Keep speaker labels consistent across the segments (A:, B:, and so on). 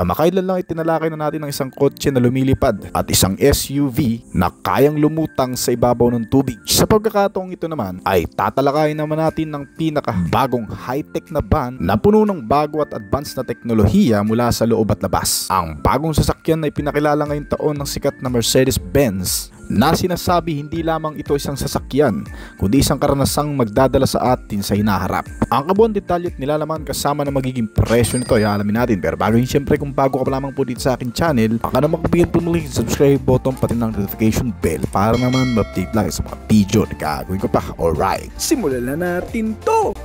A: Kamakailan lang itinalakay na natin ng isang kotse na lumilipad at isang SUV na kayang lumutang sa ibabaw ng tubig. Sa pagkakataong ito naman ay tatalakayin naman natin ng pinakabagong high-tech na van na puno ng bago at advanced na teknolohiya mula sa loob at labas. Ang bagong sasakyan ay pinakilala ngayong taon ng sikat na Mercedes-Benz na sinasabi hindi lamang ito isang sasakyan kundi isang karanasang magdadala sa atin sa hinaharap. Ang kabuuan detalye at nilalaman kasama na magiging presyo nito ay alamin natin, pero bago yun, syempre kung bago ka pa lamang po dito sa akin channel, baka na makabigyan po muli yung subscribe button pati ng notification bell para naman ma-update lang sa mga video na gagawin ko pa. Alright, simulan na natin to!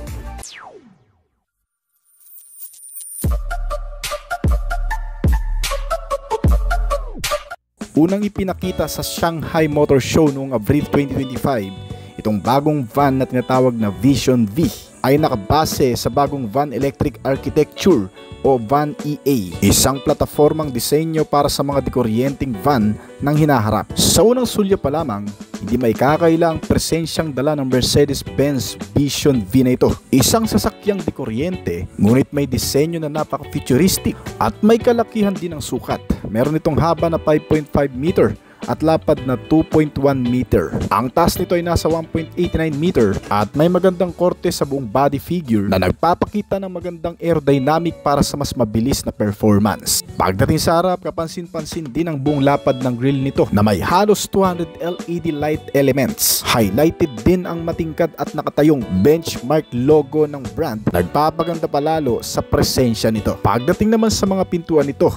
A: Unang ipinakita sa Shanghai Motor Show noong Abril 2025, itong bagong van na tinatawag na Vision V ay nakabase sa bagong van electric architecture o Van EA, isang plataformang disenyo para sa mga dekuryenteng van ng hinaharap. Sa unang sulya pa lamang, hindi may kakaila ang presensyang dala ng Mercedes-Benz Vision V na ito. Isang sasakyang dekuryente, ngunit may disenyo na napaka-futuristic at may kalakihan din ang sukat. Meron itong haba na 5.5 meter at lapad na 2.1 meter. Ang taas nito ay nasa 1.89 meter at may magandang korte sa buong body figure na nagpapakita ng magandang aerodynamic para sa mas mabilis na performance. Pagdating sa harap, kapansin-pansin din ang buong lapad ng grille nito na may halos 200 LED light elements. Highlighted din ang matingkad at nakatayong benchmark logo ng brand, nagpapaganda palalo sa presensya nito. Pagdating naman sa mga pintuan nito,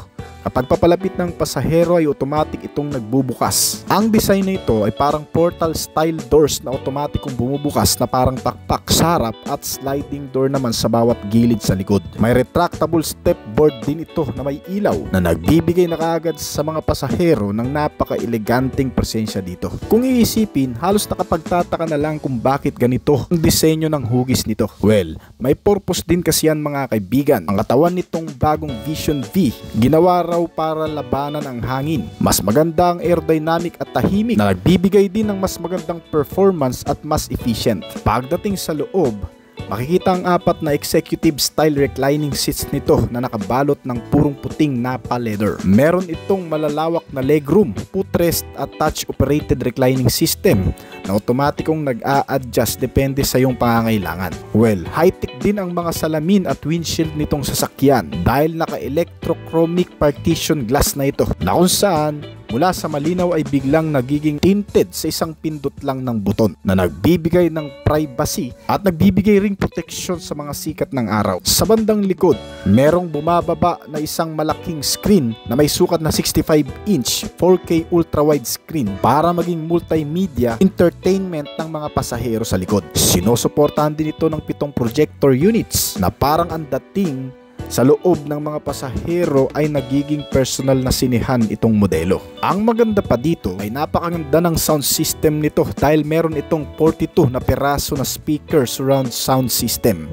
A: kapag papalapit ng pasahero ay automatic itong nagbubukas. Ang design na ito ay parang portal style doors na automatikong bumubukas na parang pakpak sa harap at sliding door naman sa bawat gilid sa likod. May retractable step board din ito na may ilaw na nagbibigay na kaagad sa mga pasahero ng napaka-eleganteng presensya dito. Kung iisipin, halos nakapagtataka na lang kung bakit ganito ang disenyo ng hugis nito. Well, may purpose din kasi yan mga kaibigan. Ang katawan nitong bagong Vision V, ginawa raw para labanan ang hangin. Mas maganda ang aerodynamic at tahimik na nagbibigay din ng mas magandang performance at mas efficient. Pagdating sa loob, makikita ang apat na executive style reclining seats nito na nakabalot ng purong puting napa leather. Meron itong malalawak na legroom, footrest at touch operated reclining system na automatikong nag-a-adjust depende sa iyong pangangailangan. Well, high-tech din ang mga salamin at windshield nitong sasakyan dahil naka-electrochromic partition glass na ito na kung saan mula sa malinaw ay biglang nagiging tinted sa isang pindot lang ng buton na nagbibigay ng privacy at nagbibigay ring protection sa mga sikat ng araw. Sa bandang likod, merong bumababa na isang malaking screen na may sukat na 65-inch 4K ultra-wide screen para maging multimedia entertainment ng mga pasahero sa likod. Sinusuportahan din ito ng 7 projector units na parang ang dating sa loob ng mga pasahero ay nagiging personal na sinehan itong modelo. Ang maganda pa dito ay napakaganda ng sound system nito dahil meron itong 42 na peraso na speaker surround sound system.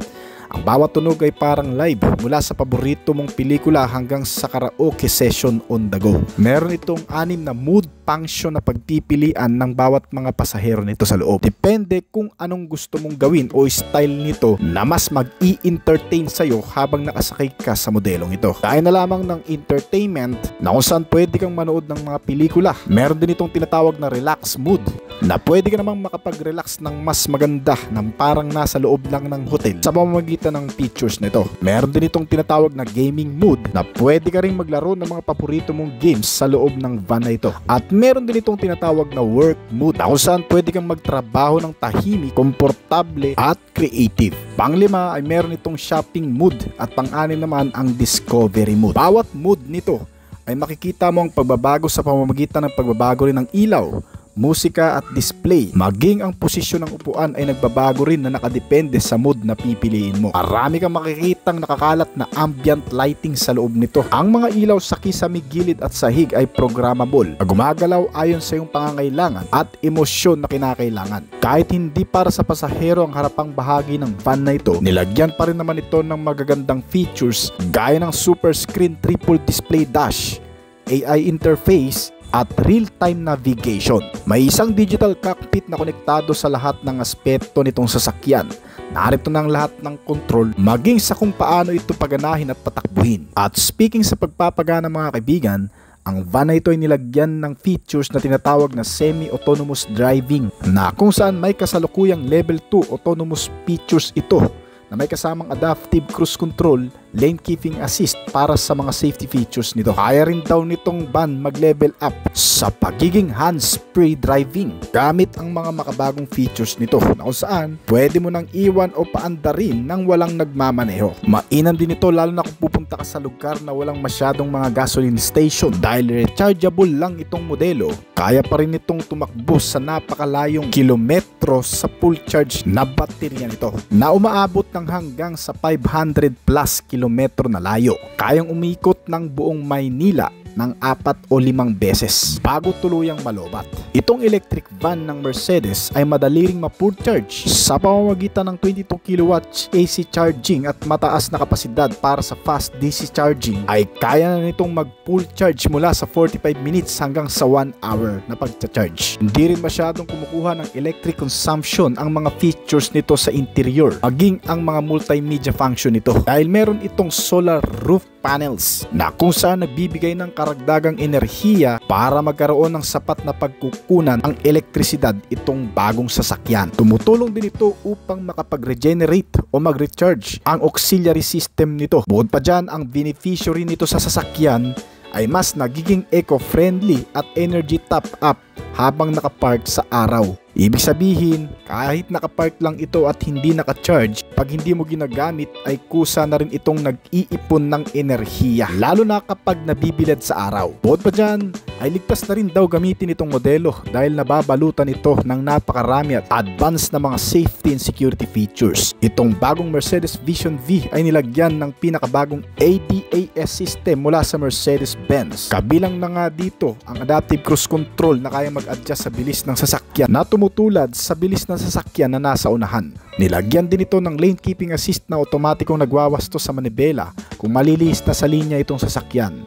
A: Ang bawat tunog ay parang live mula sa paborito mong pelikula hanggang sa karaoke session on the go. Meron itong 6 na mood function na pagpipilian ng bawat mga pasahero nito sa loob. Depende kung anong gusto mong gawin o style nito na mas mag-i-entertain sa'yo habang nakasakay ka sa modelong ito. Kaya na lamang ng entertainment na kung saan pwede kang manood ng mga pelikula. Meron din itong tinatawag na relax mood na pwede ka namang makapag-relax ng mas maganda ng parang nasa loob lang ng hotel sa pamamagitan ng features nito. Meron din itong tinatawag na gaming mood na pwede ka rin maglaro ng mga paborito mong games sa loob ng van na ito. At meron din itong tinatawag na work mood na kung saan pwede kang magtrabaho ng tahimik, komportable at creative. Pang-5 ay meron itong shopping mood at pang-6 naman ang discovery mood. Bawat mood nito ay makikita mo ang pagbabago sa pamamagitan ng pagbabago rin ng ilaw, musika at display. Maging ang posisyon ng upuan ay nagbabago rin na nakadepende sa mood na pipiliin mo. Marami kang makikitang nakakalat na ambient lighting sa loob nito. Ang mga ilaw sa kisame, gilid at sahig ay programmable. Gumagalaw ayon sa iyong pangangailangan at emosyon na kinakailangan. Kahit hindi para sa pasahero ang harapang bahagi ng van na ito, nilagyan pa rin naman ito ng magagandang features gaya ng super screen triple display dash, AI interface at real-time navigation. May isang digital cockpit na konektado sa lahat ng aspeto nitong sasakyan Narito na ang lahat ng control maging sa kung paano ito paganahin at patakbuhin. At speaking sa pagpapagana mga kaibigan, ang van na ito ay nilagyan ng features na tinatawag na semi-autonomous driving na kung saan may kasalukuyang level 2 autonomous features ito na may kasamang adaptive cruise control, lane keeping assist para sa mga safety features nito. Kaya rin daw nitong van mag-level up sa pagiging hands-free driving gamit ang mga makabagong features nito na kung saan pwede mo nang iwan o paandarin nang walang nagmamaneho. Mainam din ito lalo na kung pupunta ka sa lugar na walang masyadong mga gasoline station dahil rechargeable lang itong modelo. Kaya pa rin itong tumakbo sa napakalayong kilometro sa full charge na baterya nito na umaabot ng hanggang sa 500 plus kilometro na layo. Kayang umikot ng buong Maynila ng 4 o 5 beses bago tuluyang malobat. Itong electric van ng Mercedes ay madali ring ma-full charge sa pamamagitan ng 22 kW AC charging at mataas na kapasidad para sa fast DC charging ay kaya na nitong mag-full charge mula sa 45 minutes hanggang sa 1 hour na pagcha-charge. Hindi rin masyadong kumukuha ng electric consumption ang mga features nito sa interior, maging ang mga multimedia function nito dahil meron itong solar roof panels na kung saan nagbibigay ng karagdagang enerhiya para magkaroon ng sapat na pagkukunan ang elektrisidad itong bagong sasakyan. Tumutulong din ito upang makapag-regenerate o mag-recharge ang auxiliary system nito. Bukod pa dyan, ang beneficiary nito sa sasakyan ay mas nagiging eco-friendly at energy top-up habang nakapark sa araw. Ibig sabihin, kahit nakapark lang ito at hindi nakacharge, pag hindi mo ginagamit ay kusa na rin itong nag-iipon ng enerhiya, lalo na kapag nabibilad sa araw. Bukod pa dyan, ay ligtas na rin daw gamitin itong modelo dahil nababalutan ito ng napakarami at advanced na mga safety and security features. Itong bagong Mercedes Vision V ay nilagyan ng pinakabagong ADAS system mula sa Mercedes-Benz. Kabilang na nga dito ang adaptive cruise control na kaya mag-adjust sa bilis ng sasakyan na tumutulad sa bilis ng sasakyan na nasa unahan. Nilagyan din ito ng lane keeping assist na otomatikong nagwawasto sa manibela kung malilihis na sa linya itong sasakyan.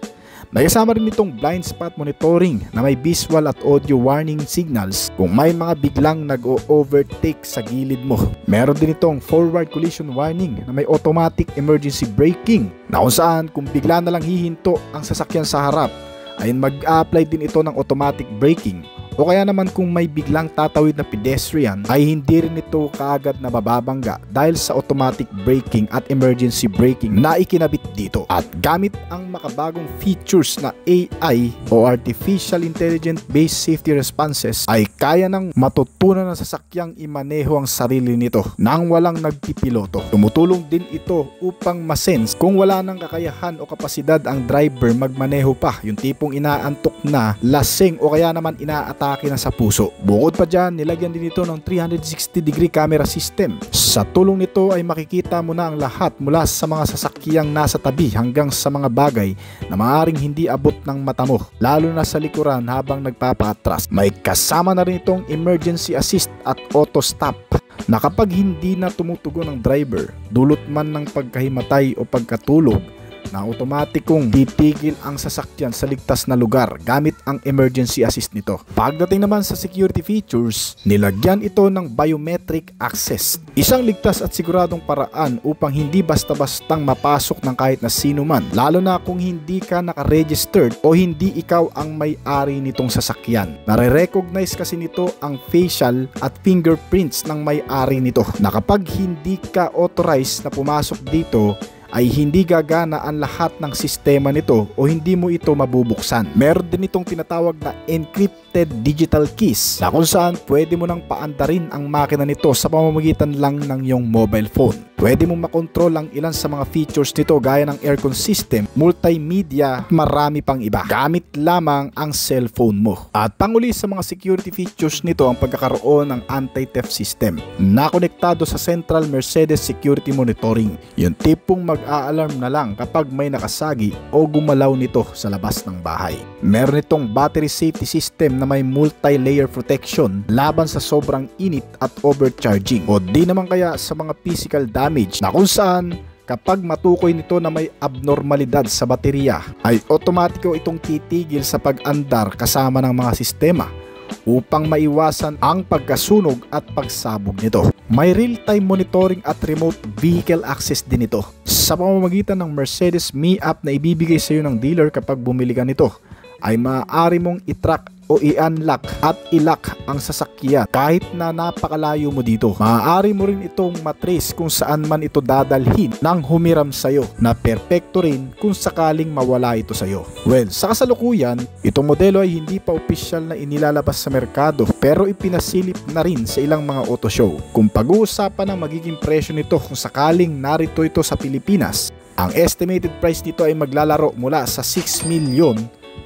A: May kasama rin itong blind spot monitoring na may visual at audio warning signals kung may mga biglang nag-o-overtake sa gilid mo. Meron din itong forward collision warning na may automatic emergency braking na kung saan kung bigla na lang hihinto ang sasakyan sa harap ay mag-a-apply din ito ng automatic braking. O kaya naman kung may biglang tatawid na pedestrian ay hindi rin ito kaagad na mababangga dahil sa automatic braking at emergency braking na ikinabit dito. At gamit ang makabagong features na AI o Artificial Intelligent Based Safety Responses ay kaya nang matutunan ng sasakyang imaneho ang sarili nito nang walang nagpipiloto. Tumutulong din ito upang masense kung wala ng kakayahan o kapasidad ang driver magmaneho pa, yung tipong inaantok na, lasing o kaya naman inaatake na sa puso. Bukod pa dyan, nilagyan din ito ng 360-degree camera system. Sa tulong nito ay makikita mo na ang lahat mula sa mga sasakyang nasa tabi hanggang sa mga bagay na maaaring hindi abot ng mata mo, lalo na sa likuran habang nagpapatras. May kasama na rin itong emergency assist at auto stop na kapag hindi na tumutugon ang driver, dulot man ng pagkahimatay o pagkatulog, na automatikong titigil ang sasakyan sa ligtas na lugar gamit ang emergency assist nito. Pagdating naman sa security features, nilagyan ito ng biometric access. Isang ligtas at siguradong paraan upang hindi basta-bastang mapasok ng kahit na sino man, lalo na kung hindi ka naka-registered o hindi ikaw ang may-ari nitong sasakyan. Nare-recognize kasi nito ang facial at fingerprints ng may-ari nito na kapag hindi ka authorized na pumasok dito ay hindi gagana ang lahat ng sistema nito o hindi mo ito mabubuksan. Meron din itong tinatawag na encrypted digital keys na kung saan pwede mo nang paandarin ang makina nito sa pamamagitan lang ng iyong mobile phone. Pwede mong makontrol ang ilan sa mga features nito gaya ng aircon system, multimedia, marami pang iba. Gamit lamang ang cellphone mo. At panguli sa mga security features nito ang pagkakaroon ng anti-theft system na konektado sa Central Mercedes Security Monitoring. Yung tipong mag-a-alarm na lang kapag may nakasagi o gumalaw nito sa labas ng bahay. Meron itong battery safety system na may multi-layer protection laban sa sobrang init at overcharging o di naman kaya sa mga physical damage na kung saan kapag matukoy nito na may abnormalidad sa baterya ay otomatiko itong titigil sa pag-andar kasama ng mga sistema upang maiwasan ang pagkasunog at pagsabog nito. May real-time monitoring at remote vehicle access din ito sa pamamagitan ng Mercedes Me app na ibibigay sa iyo ng dealer kapag bumili ka nito. Ay maaari mong i-track o i-unlock at i-lock ang sasakyan kahit na napakalayo mo dito. Maaari mo rin itong matrace kung saan man ito dadalhin nang humiram sa'yo, na perpekto rin kung sakaling mawala ito sa'yo. Well, sa kasalukuyan, itong modelo ay hindi pa opisyal na inilalabas sa merkado pero ipinasilip na rin sa ilang mga auto show. Kung pag-uusapan ng magiging presyo nito kung sakaling narito ito sa Pilipinas, ang estimated price nito ay maglalaro mula sa 6 million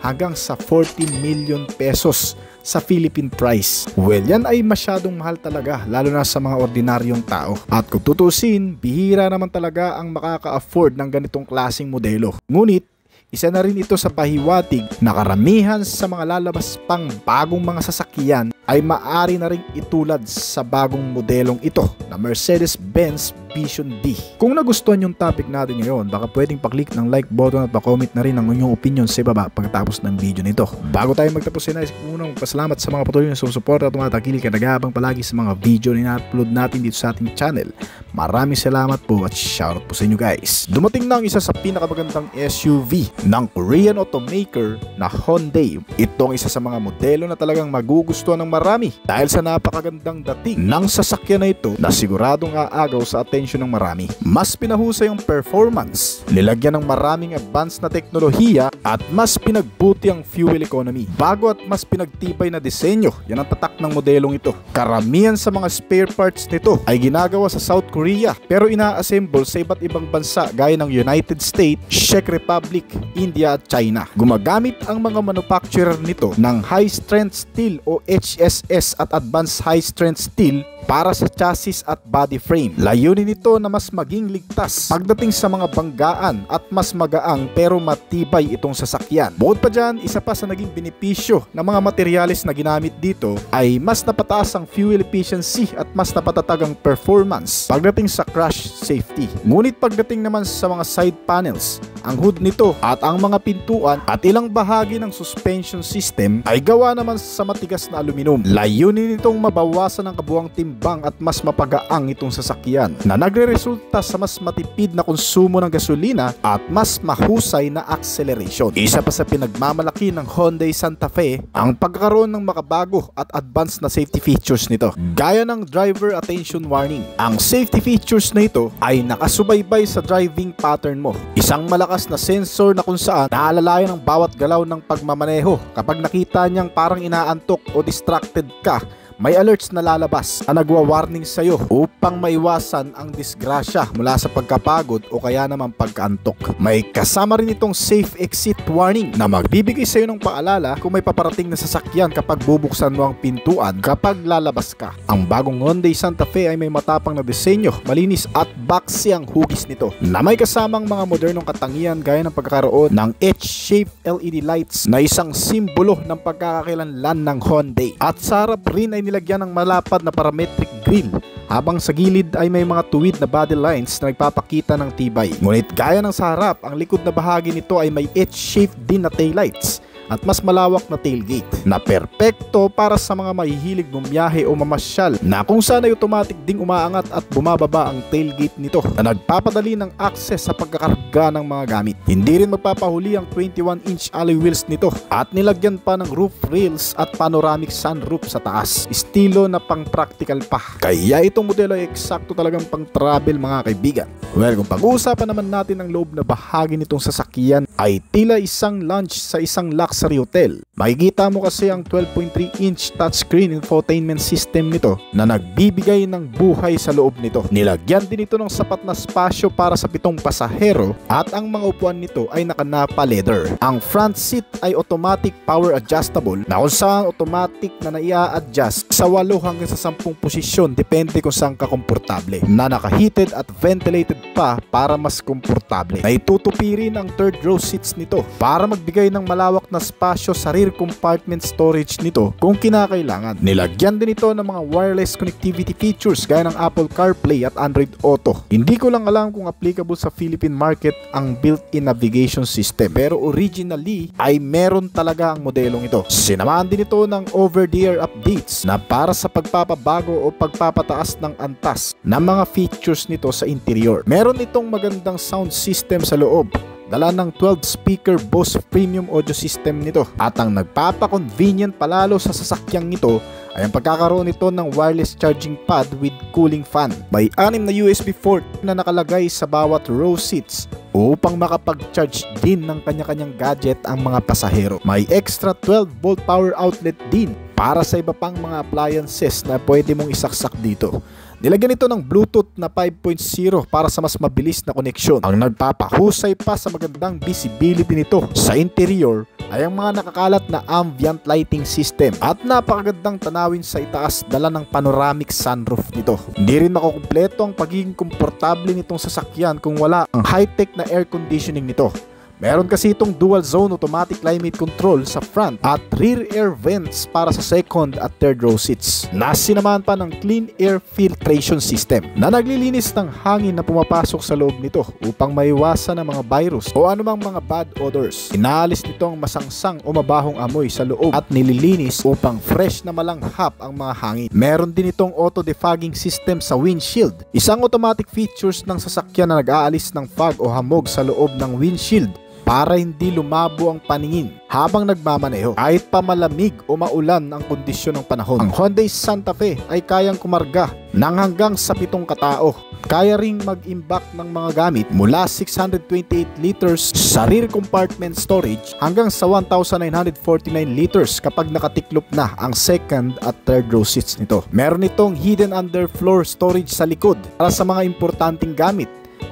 A: hanggang sa 14 million pesos sa Philippine price. Well, yan ay masyadong mahal talaga, lalo na sa mga ordinaryong tao. At kung tutusin, bihira naman talaga ang makaka-afford ng ganitong klaseng modelo. Ngunit, isa na rin ito sa pahiwatig na karamihan sa mga lalabas pang bagong mga sasakyan ay maaari na rin itulad sa bagong modelong ito na Mercedes-Benz Vision D. Kung nagustuhan yung topic natin ngayon, baka pwedeng pa-click ng like button at pa-comment na rin ang inyong opinion sa ibaba pagkatapos ng video nito. Bago tayo magtapos, nais unang pasalamat sa mga patuloy na sumusuporta at tumatakili kadagabang palagi sa mga video na ina-upload natin dito sa ating channel. Maraming salamat po at shoutout po sa inyo guys. Dumating na ang isa sa pinakamagandang SUV ng Korean automaker na Hyundai. Ito ang isa sa mga modelo na talagang magugustuhan ng marami dahil sa napakagandang dating ng sasakyan na ito na siguradong aagaw sa atensyon ng marami. Mas pinahusay ang performance, nilagyan ng maraming advanced na teknolohiya at mas pinagbuti ang fuel economy. Bago at mas pinagtibay na disenyo, yan ang tatak ng modelong ito. Karamihan sa mga spare parts nito ay ginagawa sa South Korea pero ina-assemble sa iba't ibang bansa gaya ng United States, Czech Republic, India at China. Gumagamit ang mga manufacturer nito ng high strength steel o HSS at advanced high strength steel para sa chassis at body frame. Layunin nito na mas maging ligtas pagdating sa mga banggaan at mas magaang pero matibay itong sasakyan. Bukod pa dyan, isa pa sa naging benepisyo ng mga materyales na ginamit dito ay mas napataas ang fuel efficiency at mas napatatag ang performance pagdating sa crash safety. Ngunit pagdating naman sa mga side panels, ang hood nito at ang mga pintuan at ilang bahagi ng suspension system ay gawa naman sa matigas na aluminum. Layunin nitong mabawasan ang kabuang timbang at mas mapagaang itong sasakyan na nagre-resulta sa mas matipid na konsumo ng gasolina at mas mahusay na acceleration. Isa pa sa pinagmamalaki ng Hyundai Santa Fe ang pagkakaroon ng makabago at advanced na safety features nito, gaya ng driver attention warning. Ang safety features na ito ay nakasubaybay sa driving pattern mo. Isang malakas na sensor na kung saan naalalayan ang bawat galaw ng pagmamaneho. Kapag nakita niyang parang inaantok o distracted ka, may alerts na lalabas na nagwa-warning sa'yo upang maiwasan ang disgrasya mula sa pagkapagod o kaya naman pagkaantok. May kasama rin itong safe exit warning na magbibigay sa'yo ng paalala kung may paparating na sasakyan kapag bubuksan mo ang pintuan kapag lalabas ka. Ang bagong Hyundai Santa Fe ay may matapang na disenyo, malinis at boxy ang hugis nito na may kasamang mga modernong katangian gaya ng pagkakaroon ng H-shaped LED lights na isang simbolo ng pagkakakilanlan ng Hyundai. At sa harap rin ay nilagyan ng malapad na parametric grille, habang sa gilid ay may mga tuwid na body lines na nagpapakita ng tibay. Ngunit gaya ng sa harap, ang likod na bahagi nito ay may H-shaped din na taillights at mas malawak na tailgate na perpekto para sa mga mahihilig bumiyahe o mamasyal na kung saan ay automatic ding umaangat at bumababa ang tailgate nito na nagpapadali ng access sa pagkakarga ng mga gamit. Hindi rin magpapahuli ang 21-inch alloy wheels nito at nilagyan pa ng roof rails at panoramic sunroof sa taas. Estilo na pang practical pa. Kaya itong modelo ay eksakto talagang pang travel mga kaibigan. Well, kung pag-uusapan naman natin ang loob na bahagi nitong sasakyan ay tila isang lounge sa isang luxury hotel. Makikita mo kasi ang 12.3-inch touchscreen infotainment system nito na nagbibigay ng buhay sa loob nito. Nilagyan din ito ng sapat na spasyo para sa 7 pasahero at ang mga upuan nito ay nakanapa leather. Ang front seat ay automatic power adjustable na kung saan automatic na naia-adjust sa 8 hanggang sa 10 posisyon depende kung saan ka komportable, na naka-heated at ventilated pa para mas komportable. Naitutupi rin ang third row seats nito para magbigay ng malawak na spasyo sa rear compartment storage nito kung kinakailangan. Nilagyan din ito ng mga wireless connectivity features gaya ng Apple CarPlay at Android Auto. Hindi ko lang alam kung applicable sa Philippine market ang built-in navigation system, pero originally ay meron talaga ang modelong ito. Sinamahan din ito ng over-the-air updates na para sa pagpapabago o pagpapataas ng antas ng mga features nito sa interior. Meron itong magandang sound system sa loob, dala ng 12-speaker Bose premium audio system nito, at ang nagpapa-convenient palalo sa sasakyang ito ay ang pagkakaroon nito ng wireless charging pad with cooling fan. May 6 na USB port na nakalagay sa bawat row seats upang makapag-charge din ng kanya-kanyang gadget ang mga pasahero. May extra 12-volt power outlet din para sa iba pang mga appliances na pwede mong isaksak dito. Nilagyan ito ng Bluetooth na 5.0 para sa mas mabilis na koneksyon. Ang nagpapahusay pa sa magandang visibility nito sa interior ay ang mga nakakalat na ambient lighting system at napakagandang tanawin sa itaas dala ng panoramic sunroof nito. Hindi rin makukumpleto ang pagiging komportable nitong sasakyan kung wala ang high-tech na air conditioning nito. Meron kasi itong dual zone automatic climate control sa front at rear air vents para sa second at third row seats. Nasinamahan pa ng clean air filtration system na naglilinis ng hangin na pumapasok sa loob nito upang maiwasan ang mga virus o anumang mga bad odors. Inaalis nito ang masangsang o mabahong amoy sa loob at nililinis upang fresh na malanghap ang mga hangin. Meron din itong auto defogging system sa windshield, isang automatic features ng sasakyan na nag-aalis ng fog o hamog sa loob ng windshield para hindi lumabo ang paningin habang nagmamaneho kahit pa malamig o maulan ang kondisyon ng panahon. Ang Hyundai Santa Fe ay kayang kumarga ng hanggang sa 7 katao. Kaya ring mag-imbak ng mga gamit mula 628 liters sa rear compartment storage hanggang sa 1,949 liters kapag nakatiklop na ang second at third row seats nito. Meron itong hidden underfloor storage sa likod para sa mga importanteng gamit.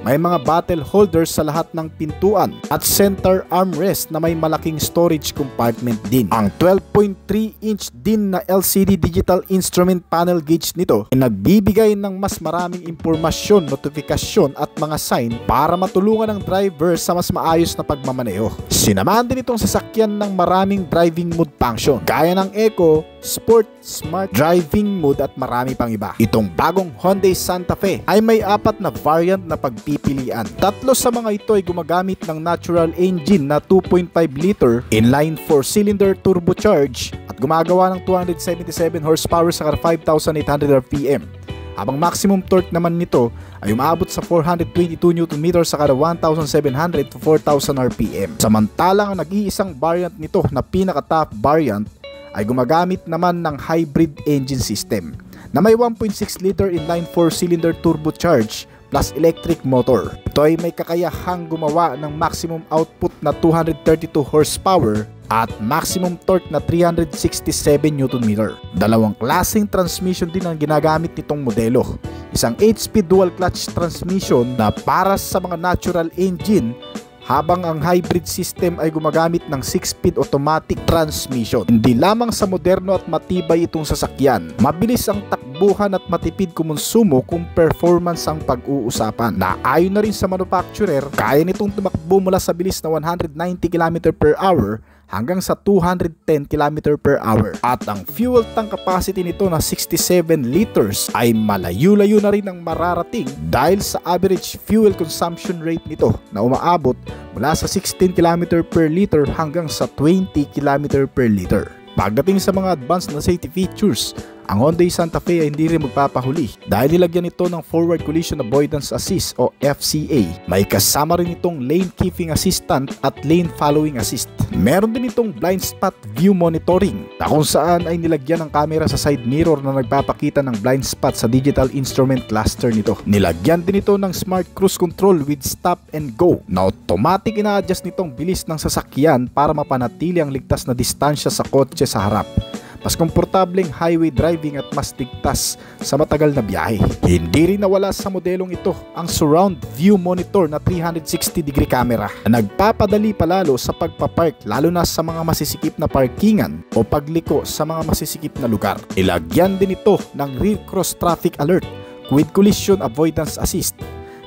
A: May mga bottle holders sa lahat ng pintuan at center armrest na may malaking storage compartment din. Ang 12.3-inch din na LCD digital instrument panel gauge nito ay nagbibigay ng mas maraming impormasyon, notifikasyon at mga sign para matulungan ang driver sa mas maayos na pagmamaneho. Sinamahan din itong sasakyan ng maraming driving mode function gaya ng Eco, Sport, Smart Driving Mode at marami pang iba. Itong bagong Hyundai Santa Fe ay may 4 na variant na pagpipilian. 3 sa mga ito ay gumagamit ng natural engine na 2.5 liter inline 4-cylinder turbocharged at gumagawa ng 277 horsepower sa 5,800 RPM. Habang maximum torque naman nito ay umaabot sa 422 Nm sa kada 1,700 to 4,000 RPM. Samantalang ang nag-iisang variant nito na pinaka-top variant ay gumagamit naman ng hybrid engine system na may 1.6 liter inline 4-cylinder turbocharged plus electric motor. Ito ay may kakayahang gumawa ng maximum output na 232 horsepower at maximum torque na 367 Nm. Dalawang klaseng transmission din ang ginagamit nitong modelo. Isang 8-speed dual clutch transmission na para sa mga natural engine, habang ang hybrid system ay gumagamit ng 6-speed automatic transmission. Hindi lamang sa moderno at matibay itong sasakyan, mabilis ang takbuhan at matipid kumonsumo kung performance ang pag-uusapan. Na ayon na rin sa manufacturer, kaya nitong tumakbo mula sa bilis na 190 km/h hanggang sa 210 km/h. At ang fuel tank capacity nito na 67 liters ay malayo-layo na rin ang mararating dahil sa average fuel consumption rate nito na umaabot mula sa 16 km/l hanggang sa 20 km/l. Pagdating sa mga advanced na safety features, ang Hyundai Santa Fe ay hindi rin magpapahuli dahil nilagyan ito ng Forward Collision Avoidance Assist o FCA. May kasama rin itong Lane Keeping Assistant at Lane Following Assist. Meron din itong Blind Spot View Monitoring na kung saan ay nilagyan ng camera sa side mirror na nagpapakita ng blind spot sa digital instrument cluster nito. Nilagyan din ito ng Smart Cruise Control with Stop and Go na automatic ina-adjust nitong bilis ng sasakyan para mapanatili ang ligtas na distansya sa kotse sa harap. Mas komportableng highway driving at mas ligtas sa matagal na biyahe. Hindi rin nawala sa modelong ito ang surround view monitor na 360-degree camera na nagpapadali palalo sa pagpapark lalo na sa mga masisikip na parkingan o pagliko sa mga masisikip na lugar. Ilagyan din ito ng rear cross traffic alert with collision avoidance assist.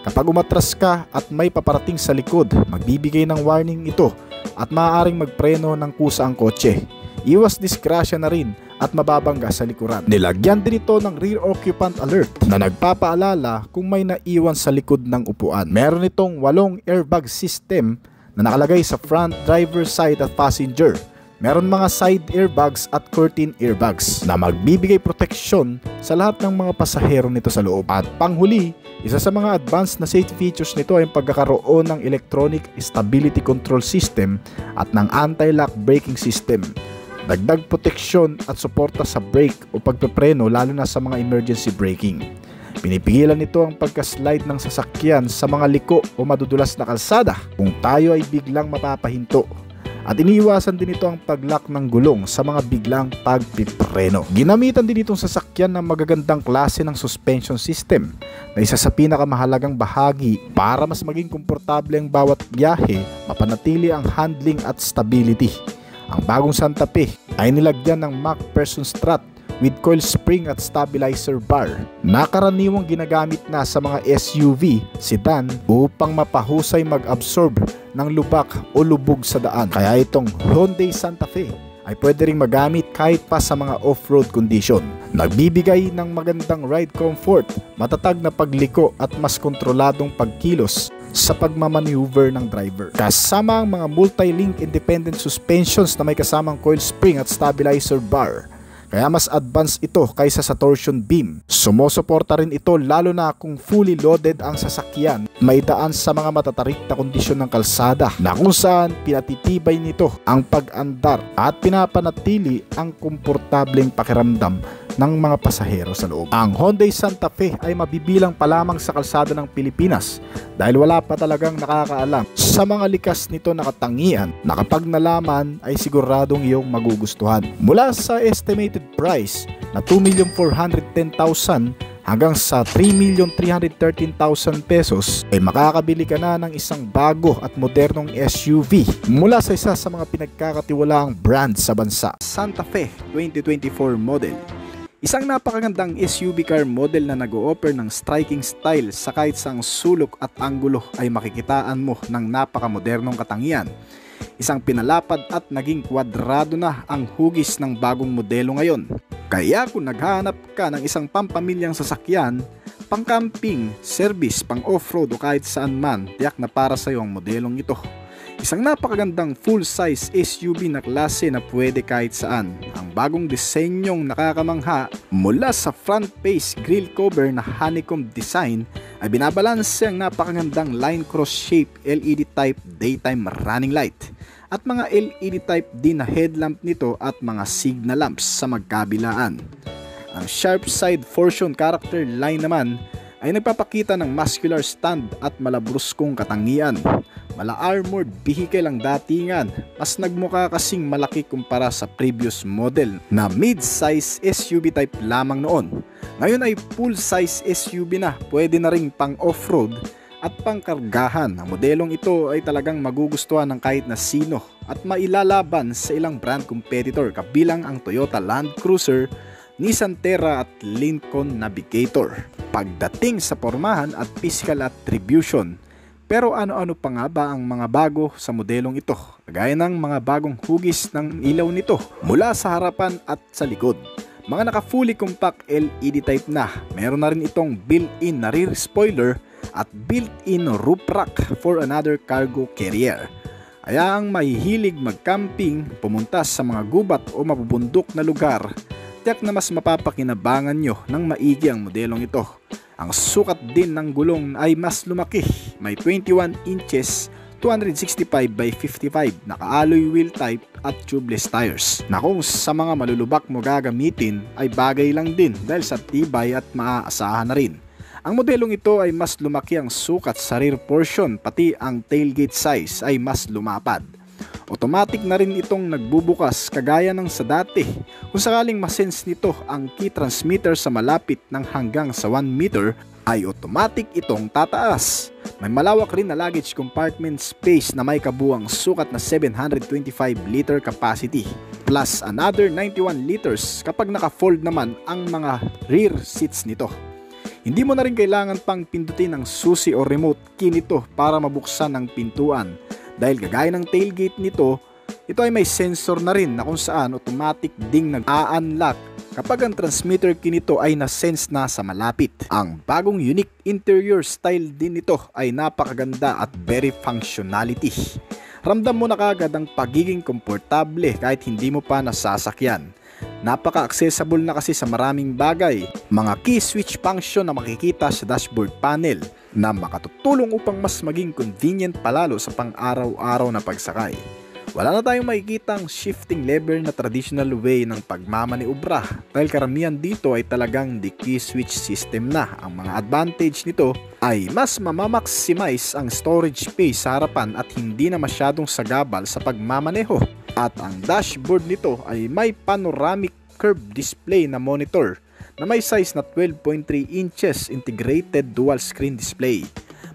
A: Kapag umatras ka at may paparating sa likod, magbibigay ng warning ito at maaaring magpreno ng kusa ang kotse. Iwas disgrasya na rin at mababangga sa likuran. Nilagyan din ito ng rear occupant alert na nagpapaalala kung may naiwan sa likod ng upuan. Meron itong 8 airbag system na nakalagay sa front, driver side at passenger. Meron mga side airbags at curtain airbags na magbibigay proteksyon sa lahat ng mga pasahero nito sa loob. At panghuli, isa sa mga advanced na safety features nito ay ang pagkakaroon ng electronic stability control system at ng anti-lock braking system. Dagdag proteksyon at suporta sa brake o pagpepreno lalo na sa mga emergency braking. Pinipigilan nito ang pagka-slide ng sasakyan sa mga liko o madudulas na kalsada kung tayo ay biglang mapapahinto. At iniiwasan din ito ang pag-lock ng gulong sa mga biglang pagpipreno. Ginamitan din itong sasakyan ng magagandang klase ng suspension system na isa sa pinakamahalagang bahagi para mas maging komportable ang bawat biyahe, mapanatili ang handling at stability. Ang bagong Santa Fe ay nilagyan ng MacPherson strut with coil spring at stabilizer bar na karaniwang ginagamit na sa mga SUV, sedan upang mapahusay mag-absorb ng lubak o lubog sa daan. Kaya itong Hyundai Santa Fe ay pwede ring magamit kahit pa sa mga off-road condition. Nagbibigay ng magandang ride comfort, matatag na pagliko at mas kontroladong pagkilos sa pagmamaneuver ng driver. Kasama ang mga multi-link independent suspensions na may kasamang coil spring at stabilizer bar. Kaya mas advanced ito kaysa sa torsion beam. Sumusuporta rin ito lalo na kung fully loaded ang sasakyan, maidaan sa mga matatarik na kondisyon ng kalsada na kung saan pinatitibay nito ang pag-andar at pinapanatili ang komportableng pakiramdam ng mga pasahero sa loob. Ang Hyundai Santa Fe ay mabibilang pa lamang sa kalsada ng Pilipinas dahil wala pa talagang nakakaalam sa mga likas nito na katangian na kapag nalaman ay siguradong iyong magugustuhan. Mula sa estimated price na 2,410,000 hanggang sa 3,313,000 pesos ay makakabili ka na ng isang bago at modernong SUV mula sa isa sa mga pinagkakatiwalaang brand sa bansa. Santa Fe 2024 model. Isang napakagandang SUV car model na nag-o-offer ng striking style sa kahit saang sulok at anggulo ay makikitaan mo ng napakamodernong katangian. Isang pinalapad at naging kwadrado na ang hugis ng bagong modelo ngayon. Kaya kung naghahanap ka ng isang pampamilyang sasakyan, pang camping, service, pang off-road o kahit saan man, tiyak na para sa iyo ang modelong ito. Isang napakagandang full-size SUV na klase na pwede kahit saan. Ang bagong disenyong nakakamangha mula sa front face grille cover na honeycomb design ay binabalanse ang napakagandang line cross shape LED type daytime running light at mga LED type din na headlamp nito at mga signal lamps sa magkabilaan. Ang sharp side torsion character line naman ay nagpapakita ng muscular stand at malabruskong katangian. Mala-armored vehicle ang datingan, mas nagmukha kasing malaki kumpara sa previous model na mid-size SUV type lamang noon. Ngayon ay full-size SUV na, pwede na ring pang off-road at pangkargahan. Ang modelong ito ay talagang magugustuhan ng kahit na sino at mailalaban sa ilang brand competitor kabilang ang Toyota Land Cruiser, Nissan Terra at Lincoln Navigator pagdating sa pormahan at physical attribution. Pero ano-ano pa nga ba ang mga bago sa modelong ito? Gaya ng mga bagong hugis ng ilaw nito mula sa harapan at sa likod. Mga naka-fully compact LED type na. Meron na rin itong built-in na rear spoiler at built-in roof rack for another cargo carrier. Kaya ang mahihilig mag-camping, pumunta sa mga gubat o mabubundok na lugar, tiyak na mas mapapakinabangan nyo ng maigi ang modelong ito. Ang sukat din ng gulong ay mas lumaki, may 21 inches, 265 by 55, naka-alloy wheel type at tubeless tires na kung sa mga malulubak mo gagamitin ay bagay lang din dahil sa tibay at maaasahan na rin. Ang modelong ito ay mas lumaki ang sukat sa rear portion, pati ang tailgate size ay mas lumapad. Automatic na rin itong nagbubukas kagaya ng sa dati. Kung sakaling masense nito ang key transmitter sa malapit ng hanggang sa 1 meter, ay automatic itong tataas. May malawak rin na luggage compartment space na may kabuang sukat na 725 liter capacity plus another 91 liters kapag naka-fold naman ang mga rear seats nito. Hindi mo na rin kailangan pang pindutin ang susi o remote key nito para mabuksan ang pintuan. Dahil kagaya ng tailgate nito, ito ay may sensor na rin na kung saan automatic ding nag-a-unlock kapag ang transmitter key nito ay na-sense na sa malapit. Ang bagong unique interior style din nito ay napakaganda at very functionality. Ramdam mo na kagad ang pagiging komportable kahit hindi mo pa nasasakyan. Napaka-accessible na kasi sa maraming bagay. Mga key switch function na makikita sa dashboard panel na makatutulong upang mas maging convenient palalo sa pang-araw-araw na pagsakay. Wala na tayong makikitang shifting lever na traditional way ng pagmamaniobra dahil karamihan dito ay talagang the key switch system na. Ang mga advantage nito ay mas mamamaximize ang storage space sa harapan at hindi na masyadong sagabal sa pagmamaneho. At ang dashboard nito ay may panoramic curved display na monitor na may size na 12.3 inches integrated dual screen display.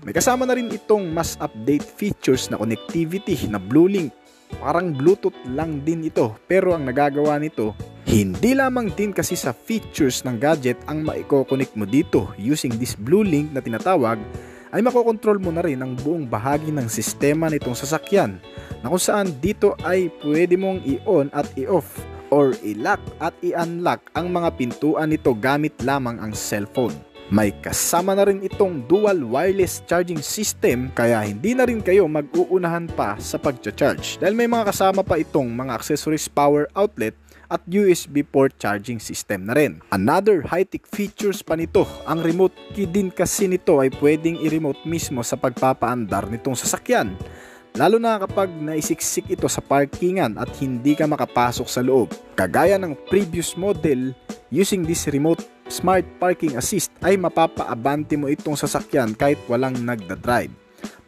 A: May kasama na rin itong mas update features na connectivity na BlueLink. Parang Bluetooth lang din ito, pero ang nagagawa nito, hindi lamang din kasi sa features ng gadget ang maiko-connect mo dito. Using this BlueLink na tinatawag, ay makokontrol mo na rin ang buong bahagi ng sistema nitong sasakyan, na kung saan dito ay pwede mong i-on at i-off or i-lock at i-unlock ang mga pintuan nito gamit lamang ang cellphone. May kasama na rin itong dual wireless charging system kaya hindi na rin kayo mag-uunahan pa sa pag-charge dahil may mga kasama pa itong mga accessories power outlet at USB port charging system na rin. Another high-tech features pa nito, ang remote key din kasi nito ay pwedeng i-remote mismo sa pagpapaandar nitong sasakyan. Lalo na kapag naisiksik ito sa parkingan at hindi ka makapasok sa loob. Kagaya ng previous model, using this remote smart parking assist ay mapapa-abante mo itong sasakyan kahit walang nagda-drive.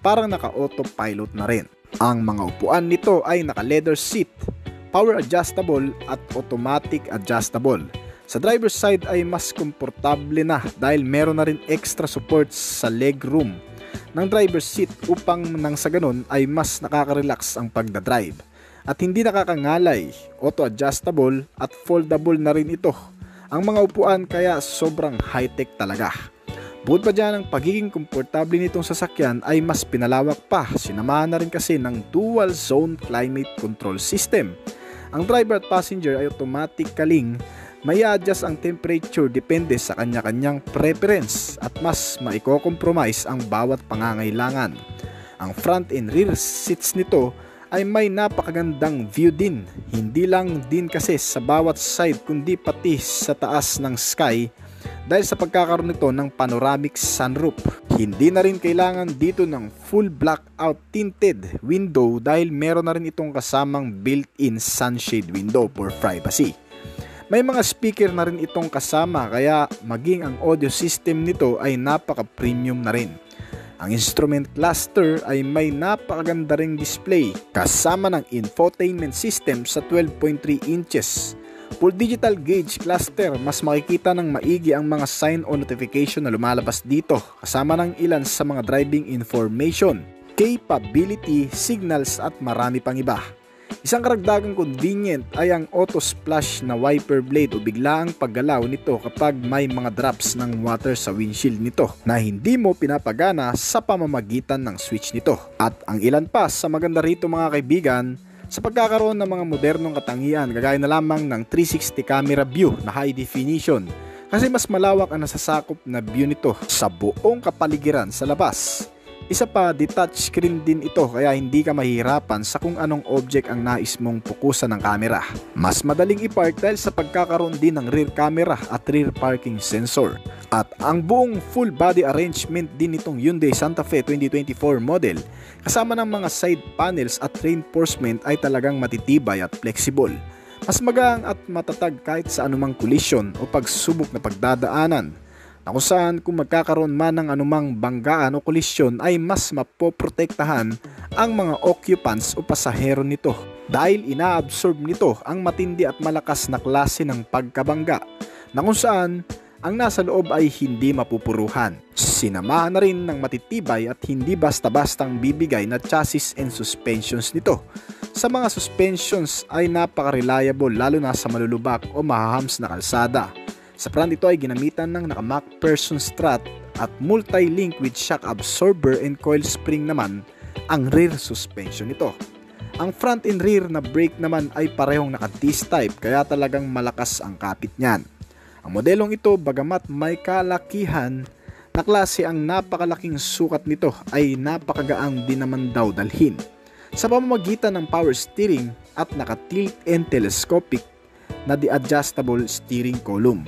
A: Parang naka-autopilot na rin. Ang mga upuan nito ay naka-leather seat, power adjustable at automatic adjustable. Sa driver's side ay mas komportable na dahil meron na rin extra support sa leg room ng driver's seat upang nang sa ganun ay mas nakaka-relax ang pagdadrive. At hindi nakakangalay, auto-adjustable at foldable na rin ito. Ang mga upuan kaya sobrang high-tech talaga. Bukod pa dyan ang pagiging komportable nitong sasakyan ay mas pinalawak pa. Sinamahan na rin kasi ng dual zone climate control system. Ang driver at passenger ay automatically may adjust ang temperature depende sa kanya-kanyang preference at mas maiko-compromise ang bawat pangangailangan. Ang front and rear seats nito ay may napakagandang view din. Hindi lang din kasi sa bawat side kundi pati sa taas ng sky dahil sa pagkakaroon nito ng panoramic sunroof. Hindi na rin kailangan dito ng full blackout tinted window dahil meron na rin itong kasamang built-in sunshade window for privacy. May mga speaker na rin itong kasama kaya maging ang audio system nito ay napaka-premium na rin. Ang instrument cluster ay may napakaganda ring display kasama ng infotainment system sa 12.3 inches. Full digital gauge cluster, mas makikita ng maigi ang mga sign o notification na lumalabas dito kasama ng ilan sa mga driving information, capability, signals at marami pang iba. Isang karagdagang convenient ay ang auto splash na wiper blade o biglaang paggalaw nito kapag may mga drops ng water sa windshield nito na hindi mo pinapagana sa pamamagitan ng switch nito. At ang ilan pa sa maganda rito mga kaibigan, sa pagkakaroon ng mga modernong katangian kagaya na lamang ng 360 camera view na high definition kasi mas malawak ang nasasakop na view nito sa buong kapaligiran sa labas. Isa pa, detached screen din ito kaya hindi ka mahihirapan sa kung anong object ang nais mong pukusan ng camera. Mas madaling i-park dahil sa pagkakaroon din ng rear camera at rear parking sensor. At ang buong full body arrangement din nitong Hyundai Santa Fe 2024 model kasama ng mga side panels at reinforcement ay talagang matitibay at flexible. Mas magaan at matatag kahit sa anumang collision o pagsubok na pagdadaanan. Na kung saan kung magkakaroon man ng anumang banggaan o kolisyon ay mas mapoprotektahan ang mga occupants o pasahero nito dahil inaabsorb nito ang matindi at malakas na klase ng pagkabangga na kung saan ang nasa loob ay hindi mapupuruhan. Sinamahan na rin ng matitibay at hindi basta-bastang bibigay na chassis and suspensions nito. Sa mga suspensions ay napaka-reliable lalo na sa malulubak o mahahams na kalsada. Sa front ito ay ginamitan ng naka-MacPherson strut at multi-link with shock absorber and coil spring naman ang rear suspension nito. Ang front and rear na brake naman ay parehong naka-disc type kaya talagang malakas ang kapit niyan. Ang modelong ito bagamat may kalakihan na klase, ang napakalaking sukat nito ay napakagaang din naman daw dalhin. Sa pamamagitan ng power steering at naka-tilt and telescopic na di-adjustable steering column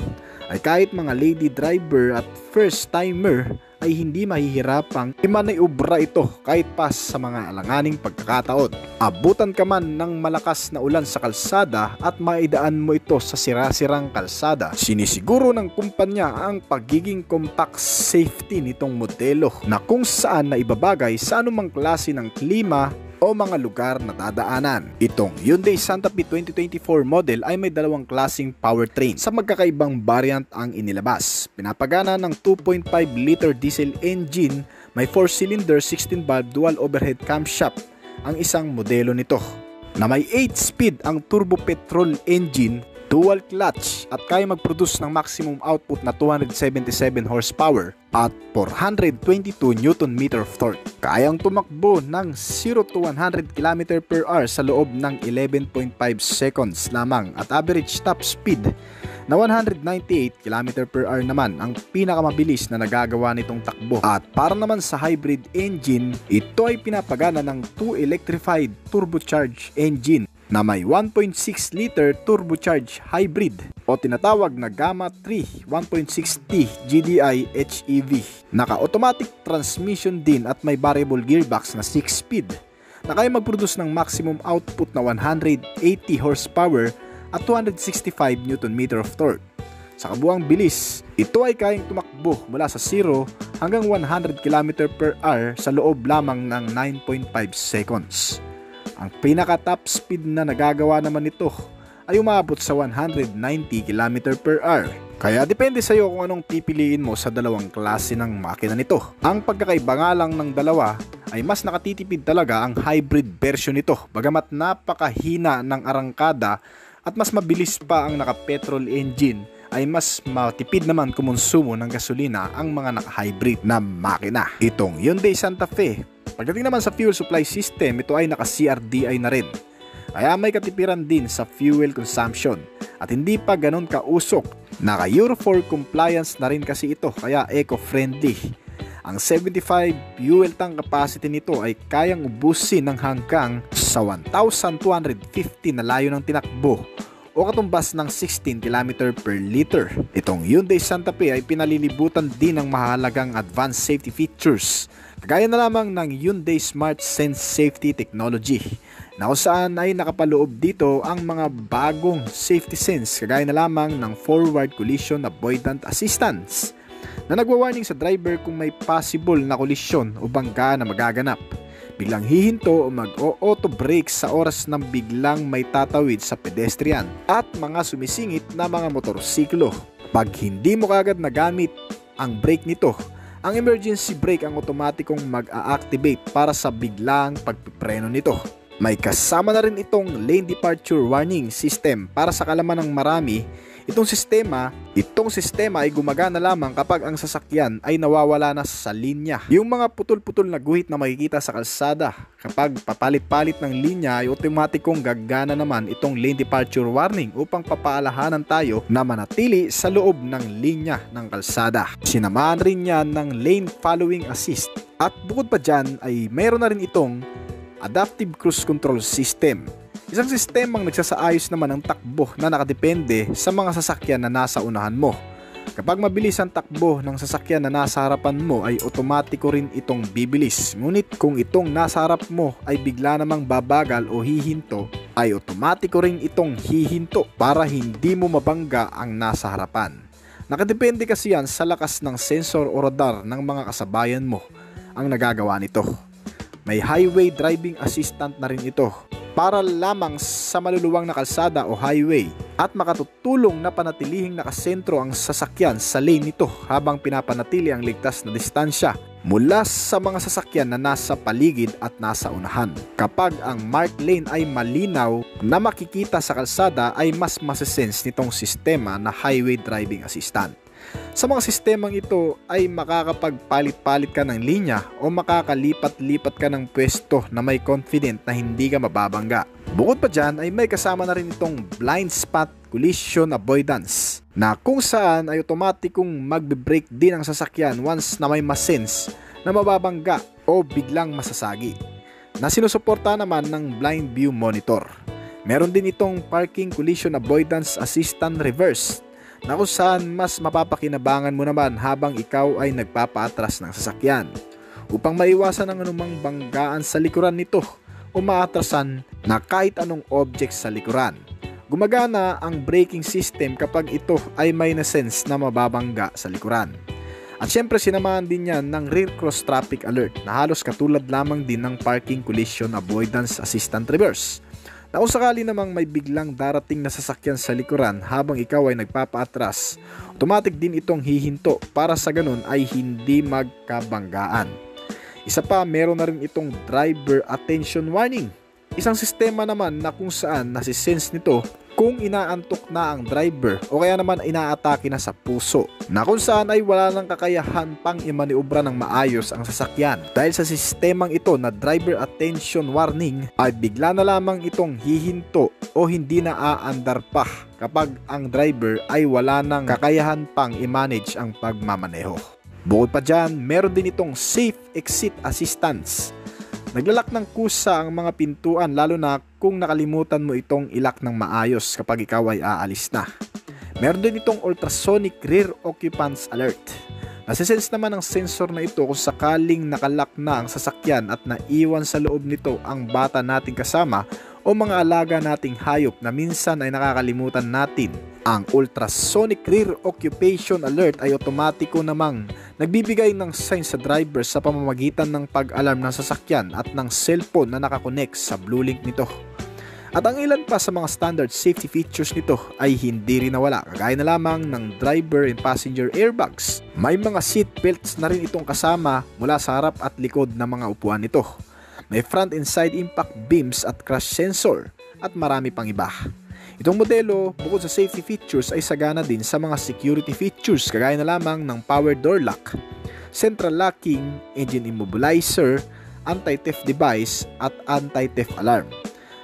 A: ay kahit mga lady driver at first timer ay hindi mahihirapang imanayobra ito kahit pa sa mga alanganing pagkakataon. Abutan ka man ng malakas na ulan sa kalsada at maidaan mo ito sa sira-sirang kalsada, sinisiguro ng kumpanya ang pagiging compact safety nitong modelo na kung saan na ibabagay sa anumang klase ng klima o mga lugar na dadaanan. Itong Hyundai Santa Fe 2024 model ay may dalawang klaseng powertrain. Sa magkakaibang variant ang inilabas. Pinapagana ng 2.5 liter diesel engine, may 4-cylinder 16-valve dual overhead camshaft ang isang modelo nito, na may 8-speed ang turbo petrol engine, dual clutch at kaya mag-produce ng maximum output na 277 horsepower at 422 Nm of torque. Kayang tumakbo ng 0 to 100 km/h sa loob ng 11.5 seconds lamang at average top speed na 198 km/h naman ang pinakamabilis na nagagawa nitong takbo. At para naman sa hybrid engine, ito ay pinapagana ng 2 electrified turbocharged engine na may 1.6 liter turbocharged hybrid o tinatawag na Gamma 3 1.6T GDI HEV. Naka-automatic transmission din at may variable gearbox na 6-speed na kaya mag-produce ng maximum output na 180 horsepower at 265 Nm of torque. Sa kabuang bilis, ito ay kayang tumakbo mula sa 0 hanggang 100 km/h sa loob lamang ng 9.5 seconds. Ang pinaka-top speed na nagagawa naman nito ay umabot sa 190 km/h. Kaya depende sa iyo kung anong pipiliin mo sa dalawang klase ng makina nito. Ang pagkakaiba nga lang ng dalawa ay mas nakatitipid talaga ang hybrid version nito, bagamat napakahina ng arangkada at mas mabilis pa ang naka-petrol engine, ay mas matipid naman kumonsumo ng gasolina ang mga naka-hybrid na makina. Itong Hyundai Santa Fe, pagdating naman sa fuel supply system, ito ay naka-CRDI na rin. Kaya may katipiran din sa fuel consumption at hindi pa ganun kausok. Naka Euro 4 compliance na rin kasi ito, kaya eco-friendly. Ang 75 fuel tank capacity nito ay kayang ubusin ng hanggang sa 1,250 na layo ng tinakbo o katumbas ng 16 km per liter. Itong Hyundai Santa Fe ay pinalilibutan din ng mahalagang advanced safety features, kagaya na lamang ng Hyundai Smart Sense Safety Technology, na kung saan ay nakapaloob dito ang mga bagong safety sense kagaya na lamang ng forward collision avoidant assistance na nagwa-warning sa driver kung may possible na kolisyon o bangga na magaganap, biglang hihinto o mag-auto brake sa oras ng biglang may tatawid sa pedestrian at mga sumisingit na mga motorsiklo. Pag hindi mo kagad nagamit ang brake nito, ang emergency brake ang otomatikong mag-a-activate para sa biglang pagpipreno nito. May kasama na rin itong lane departure warning system para sa kalaman ng marami. Itong sistema ay gumagana lamang kapag ang sasakyan ay nawawala na sa linya. Yung mga putol-putol na guhit na makikita sa kalsada, kapag papalit-palit ng linya ay otomatikong gagana naman itong lane departure warning upang papaalahanan tayo na manatili sa loob ng linya ng kalsada. Sinamahan rin yan ng lane following assist. At bukod pa dyan ay mayroon na rin itong adaptive cruise control system. Isang sistemang nagsasaayos naman ng takbo na nakadepende sa mga sasakyan na nasa unahan mo. Kapag mabilis ang takbo ng sasakyan na nasa harapan mo ay otomatiko rin itong bibilis. Ngunit kung itong nasa harap mo ay bigla namang babagal o hihinto, ay otomatiko rin itong hihinto para hindi mo mabangga ang nasa harapan. Nakadepende kasi yan sa lakas ng sensor o radar ng mga kasabayan mo ang nagagawa nito. May highway driving assistant na rin ito para lamang sa maluluwang na kalsada o highway at makatutulong na panatilihing nakasentro ang sasakyan sa lane nito habang pinapanatili ang ligtas na distansya mula sa mga sasakyan na nasa paligid at nasa unahan. Kapag ang mark lane ay malinaw na makikita sa kalsada ay mas masisense nitong sistema na highway driving assistant. Sa mga sistemang ito ay makakapagpalit-palit ka ng linya o makakalipat-lipat ka ng pwesto na may confident na hindi ka mababangga. Bukod pa dyan ay may kasama na rin itong blind spot collision avoidance na kung saan ay otomatikong magbe-brake din ang sasakyan once na may masense na mababangga o biglang masasagi, na sinusuporta naman ng blind view monitor. Meron din itong parking collision avoidance assistant reverse na kung saan mas mapapakinabangan mo naman habang ikaw ay nagpapaatras ng sasakyan upang maiwasan ang anumang banggaan sa likuran nito o maatrasan na kahit anong object sa likuran. Gumagana ang braking system kapag ito ay may nasense na mababangga sa likuran. At syempre sinamahan din yan ng rear cross traffic alert na halos katulad lamang din ng parking collision avoidance assistant reverse, na kung sakali namang may biglang darating na sasakyan sa likuran habang ikaw ay nagpapaatras, automatic din itong hihinto para sa ganun ay hindi magkabanggaan. Isa pa, meron na rin itong driver attention warning. Isang sistema naman na kung saan nasisense nito kung inaantok na ang driver o kaya naman inaatake na sa puso, na kung saan ay wala nang kakayahan pang imaniobra ng maayos ang sasakyan. Dahil sa sistemang ito na driver attention warning ay bigla na lamang itong hihinto o hindi na aandar pa kapag ang driver ay wala nang kakayahan pang i-manage ang pagmamaneho. Bukod pa dyan, meron din itong safe exit assistance. Naglalak ng kusa ang mga pintuan lalo na kung nakalimutan mo itong ilak ng maayos kapag ikaw ay aalis na. Meron din itong ultrasonic rear occupants alert. Nasisense naman ang sensor na ito kung sakaling nakalak na ang sasakyan at naiwan sa loob nito ang bata nating kasama o mga alaga nating hayop na minsan ay nakakalimutan natin. Ang ultrasonic rear occupation alert ay otomatiko namang nagbibigay ng sign sa driver sa pamamagitan ng pag-alarm ng sasakyan at ng cellphone na nakakonect sa blue link nito. At ang ilan pa sa mga standard safety features nito ay hindi rin nawala, kagaya na lamang ng driver and passenger airbags. May mga seat belts na rin itong kasama mula sa harap at likod ng mga upuan nito. May front and side impact beams at crash sensor at marami pang iba. Itong modelo, bukod sa safety features ay sagana din sa mga security features kagaya na lamang ng power door lock, central locking, engine immobilizer, anti-theft device at anti-theft alarm.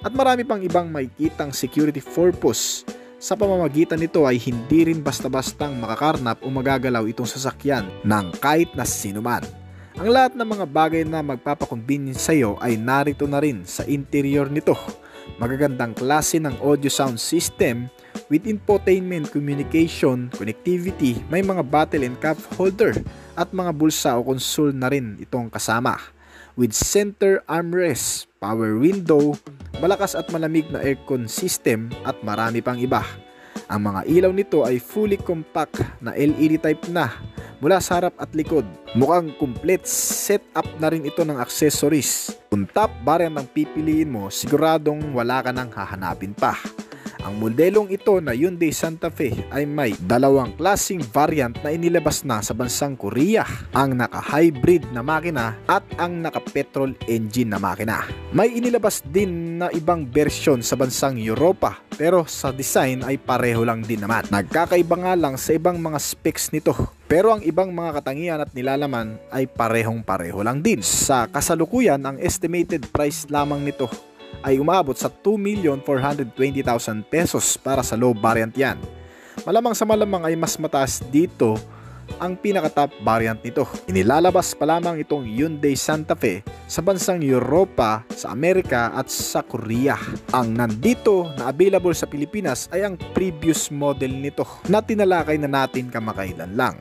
A: At marami pang ibang makikitang security purpose. Sa pamamagitan nito ay hindi rin basta-bastang makakarnap o magagalaw itong sasakyan ng kahit na sino man. Ang lahat ng mga bagay na magpapakonvenience sa iyo ay narito na rin sa interior nito. Magagandang klase ng audio sound system with infotainment, communication, connectivity, may mga bottle and cup holder at mga bulsa o console na rin itong kasama. With center armrest, power window, malakas at malamig na aircon system at marami pang iba. Ang mga ilaw nito ay fully compact na LED type na mula sa harap at likod. Mukhang complete setup na rin ito ng accessories. Kung top variant ang pipiliin mo, siguradong wala ka nang hahanapin pa. Ang modelong ito na Hyundai Santa Fe ay may dalawang klaseng variant na inilabas na sa bansang Korea, ang naka-hybrid na makina at ang naka-petrol engine na makina. May inilabas din na ibang bersyon sa bansang Europa pero sa design ay pareho lang din naman. Nagkakaiba nga lang sa ibang mga specs nito. Pero ang ibang mga katangian at nilalaman ay parehong-pareho lang din. Sa kasalukuyan, ang estimated price lamang nito ay umabot sa 2,420,000 pesos para sa low variant yan. Malamang sa malamang ay mas mataas dito ang pinaka-top variant nito. Inilalabas pa lamang itong Hyundai Santa Fe sa bansang Europa, sa Amerika at sa Korea. Ang nandito na available sa Pilipinas ay ang previous model nito na tinalakay na natin kamakailan lang.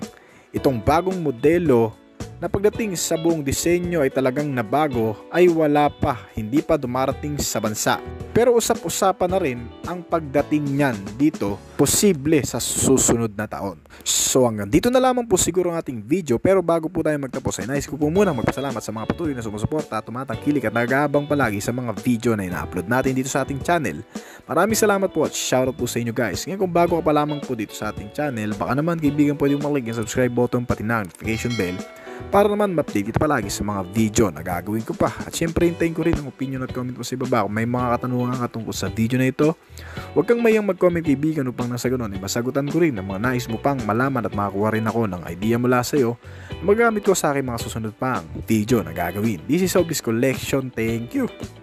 A: Itong bagong modelo na pagdating sa buong disenyo ay talagang nabago ay wala pa, hindi pa dumarating sa bansa. Pero usap-usapan na rin ang pagdating niyan dito, posible sa susunod na taon. So hanggang dito na lamang po siguro ang ating video, pero bago po tayo magtapos ay nais ko po muna magpasalamat sa mga patuloy na sumusuporta, tumatangkilik at nag-aabang palagi sa mga video na ina-upload natin dito sa ating channel. Maraming salamat po at shoutout po sa inyo guys. Ngayon kung bago ka pa lamang po dito sa ating channel, baka naman kaibigan pwede umalig yung subscribe button pati na notification bell para naman ma-update kita palagi sa mga video na gagawin ko pa. At syempre hintayin ko rin ang opinion at comment mo sa ibaba. Kung may mga katanungan ka tungkol sa video na ito, huwag kang mayang mag-comment kaibigan upang nasa ganun masagutan ko rin ang mga nais mo pang malaman at makakuha rin ako ng idea mula sa iyo na magamit ko sa aking mga susunod pang video na gagawin. This is Obis Collection. Thank you!